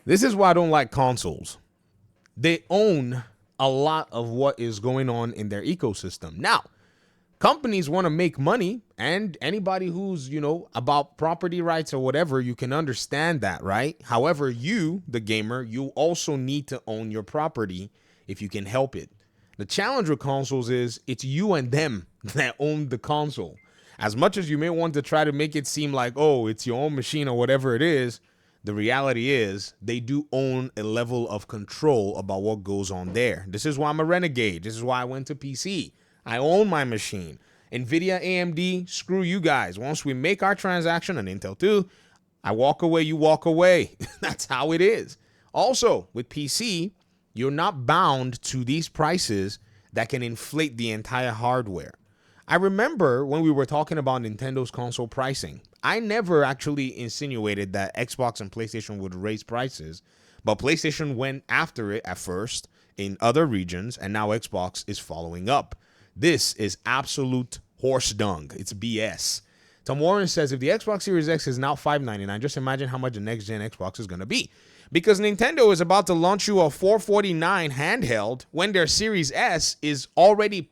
This is why I don't like consoles. They own a lot of what is going on in their ecosystem. Now, companies want to make money, and anybody who's, about property rights or whatever, you can understand that, right? However, you, the gamer, you also need to own your property if you can help it. The challenge with consoles is it's you and them that own the console. As much as you may want to try to make it seem like, oh, it's your own machine or whatever it is, the reality is they do own a level of control about what goes on there. This is why I'm a renegade. This is why I went to PC. I own my machine. NVIDIA, AMD, screw you guys. Once we make our transaction on Intel 2, I walk away, you walk away. That's how it is. Also, with PC, you're not bound to these prices that can inflate the entire hardware. I remember when we were talking about Nintendo's console pricing, I never actually insinuated that Xbox and PlayStation would raise prices, but PlayStation went after it at first in other regions, and now Xbox is following up. This is absolute horse dung. It's BS. Tom Warren says if the Xbox Series X is now $599, just imagine how much the next gen Xbox is going to be. Because Nintendo is about to launch you a $449 handheld when their Series S is already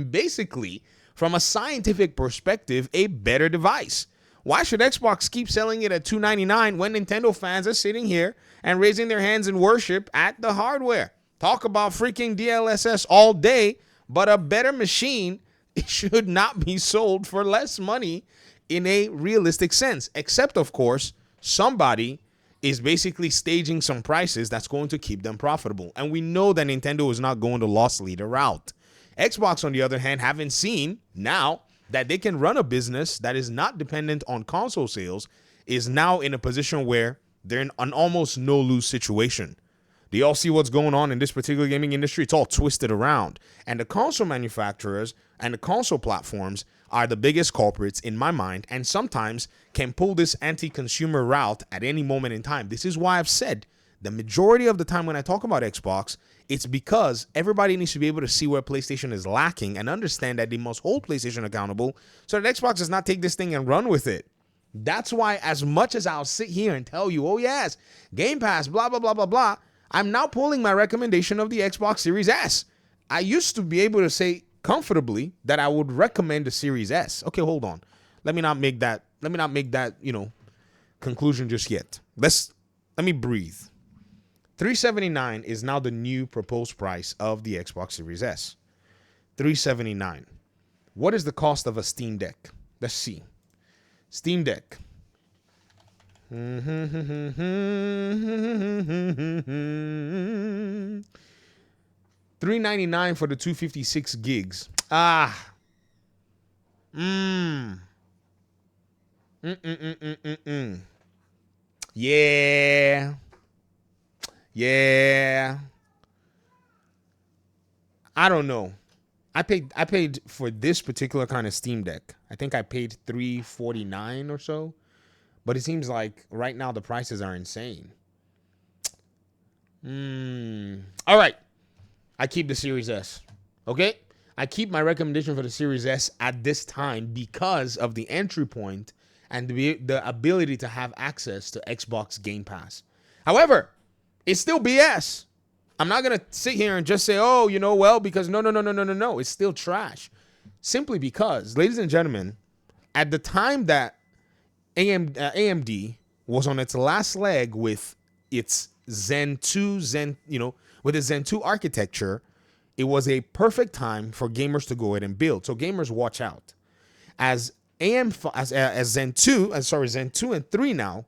basically, from a scientific perspective, a better device. Why should Xbox keep selling it at $299 when Nintendo fans are sitting here and raising their hands in worship at the hardware? Talk about freaking DLSS all day, but a better machine should not be sold for less money in a realistic sense. Except, of course, somebody is basically staging some prices that's going to keep them profitable. And we know that Nintendo is not going the loss leader route. Xbox, on the other hand, haven't seen now that they can run a business that is not dependent on console sales, is now in a position where they're in an almost no-lose situation. Do y'all see what's going on in this particular gaming industry? It's all twisted around. And the console manufacturers and the console platforms are the biggest culprits in my mind, and sometimes can pull this anti-consumer route at any moment in time. This is why I've said the majority of the time when I talk about Xbox, it's because everybody needs to be able to see where PlayStation is lacking and understand that they must hold PlayStation accountable so that Xbox does not take this thing and run with it. That's why, as much as I'll sit here and tell you, oh yes, Game Pass, blah, blah, blah, blah, blah, I'm now pulling my recommendation of the Xbox Series S. I used to be able to say comfortably that I would recommend the Series S. Okay, hold on. Let me not make that, conclusion just yet. Let me breathe. $379 is now the new proposed price of the Xbox Series S. $379. What is the cost of a Steam Deck? Let's see. Steam Deck. $399 for the 256 gigs. Yeah. I don't know. I paid for this particular kind of Steam Deck. I think I paid $349 or so. But it seems like right now the prices are insane. All right. I keep the Series S. Okay? I keep my recommendation for the Series S at this time because of the entry point and the ability to have access to Xbox Game Pass. However, it's still BS. I'm not going to sit here and just say, oh, because no. It's still trash. Simply because, ladies and gentlemen, at the time that AMD was on its last leg with its Zen 2, with the Zen 2 architecture, it was a perfect time for gamers to go ahead and build. So gamers, watch out. As Zen 2 and 3 now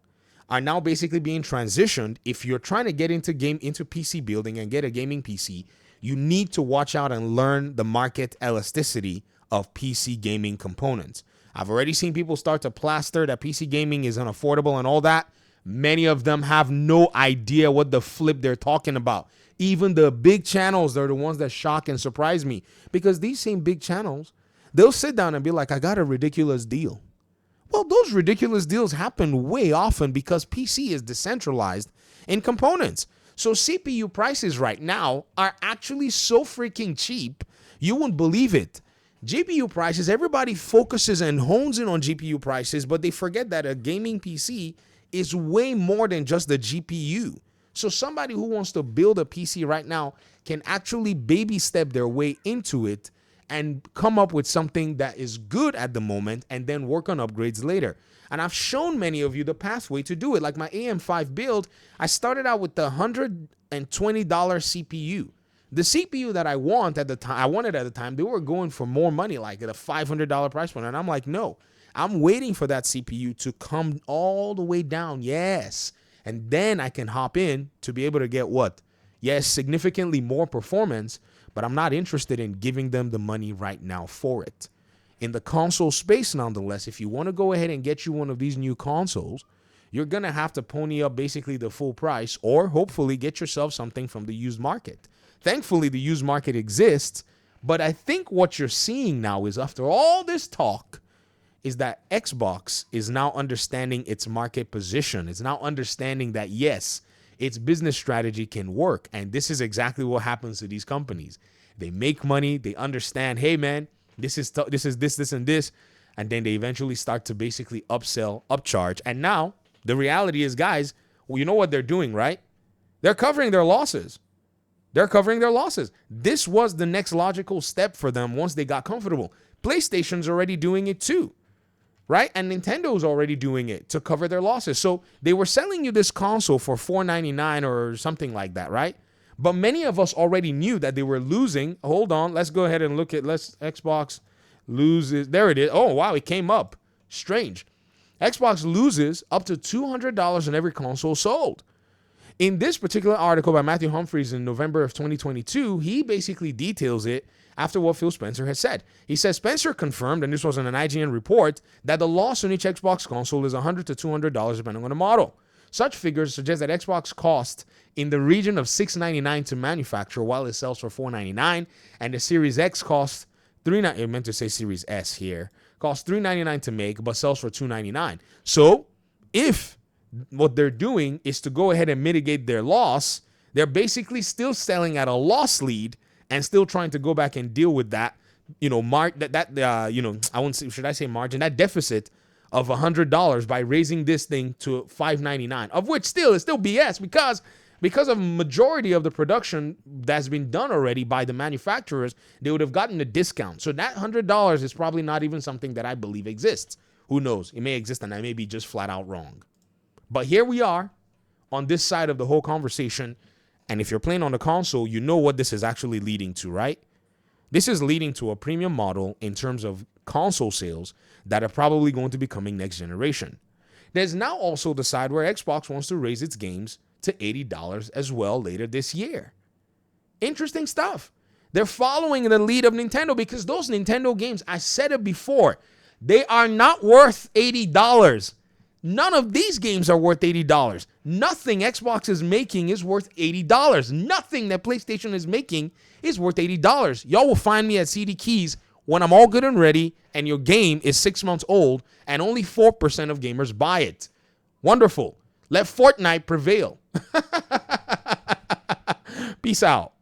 are now basically being transitioned. If you're trying to get into PC building and get a gaming PC, you need to watch out and learn the market elasticity of PC gaming components. I've already seen people start to plaster that PC gaming is unaffordable and all that. Many of them have no idea what the flip they're talking about. Even the big channels, they're the ones that shock and surprise me. Because these same big channels, they'll sit down and be like, I got a ridiculous deal. Well, those ridiculous deals happen way often because PC is decentralized in components. So CPU prices right now are actually so freaking cheap, you wouldn't believe it. GPU prices, everybody focuses and hones in on GPU prices, but they forget that a gaming PC is way more than just the GPU. So somebody who wants to build a PC right now can actually baby step their way into it and come up with something that is good at the moment and then work on upgrades later. And I've shown many of you the pathway to do it. Like my AM5 build, I started out with the $120 CPU. The CPU that I wanted at the time, they were going for more money, like at a $500 price point. And I'm like, no, I'm waiting for that CPU to come all the way down. Yes. And then I can hop in to be able to get what? Yes, significantly more performance, but I'm not interested in giving them the money right now for it. In the console space, nonetheless, if you want to go ahead and get you one of these new consoles, you're going to have to pony up basically the full price or hopefully get yourself something from the used market. Thankfully, the used market exists, but I think what you're seeing now is after all this talk is that Xbox is now understanding its market position. It's now understanding that, yes, its business strategy can work. And this is exactly what happens to these companies. They make money. They understand, hey, man, this is this, and this. And then they eventually start to basically upsell, upcharge. And now the reality is, guys, well, you know what they're doing, right? They're covering their losses. They're covering their losses. This was the next logical step for them once they got comfortable. PlayStation's already doing it too, right? And Nintendo's already doing it to cover their losses. So they were selling you this console for $499 or something like that, right? But many of us already knew that they were losing. Hold on. Let's go ahead and look at, Xbox loses. There it is. Oh, wow. It came up. Strange. Xbox loses up to $200 on every console sold. In this particular article by Matthew Humphreys in November of 2022, he basically details it after what Phil Spencer has said. He says Spencer confirmed, and this was in an IGN report, that the loss on each Xbox console is $100 to $200 depending on the model. Such figures suggest that Xbox cost in the region of $699 to manufacture while it sells for $499, and the Series X costs $399. I meant to say Series S here. Costs $399 to make, but sells for $299. So if what they're doing is to go ahead and mitigate their loss, they're basically still selling at a loss lead and still trying to go back and deal with that, I won't say, should I say margin, that deficit of $100 by raising this thing to $599, of which still is still BS because of majority of the production that's been done already by the manufacturers, they would have gotten a discount. So that $100 is probably not even something that I believe exists. Who knows? It may exist and I may be just flat out wrong. But here we are on this side of the whole conversation. And if you're playing on the console, you know what this is actually leading to, right? This is leading to a premium model in terms of console sales that are probably going to be coming next generation. There's now also the side where Xbox wants to raise its games to $80 as well later this year. Interesting stuff. They're following the lead of Nintendo because those Nintendo games, I said it before, they are not worth $80. None of these games are worth $80. Nothing Xbox is making is worth $80. Nothing that PlayStation is making is worth $80. Y'all will find me at CD Keys when I'm all good and ready and your game is 6 months old and only 4% of gamers buy it. Wonderful. Let Fortnite prevail. Peace out.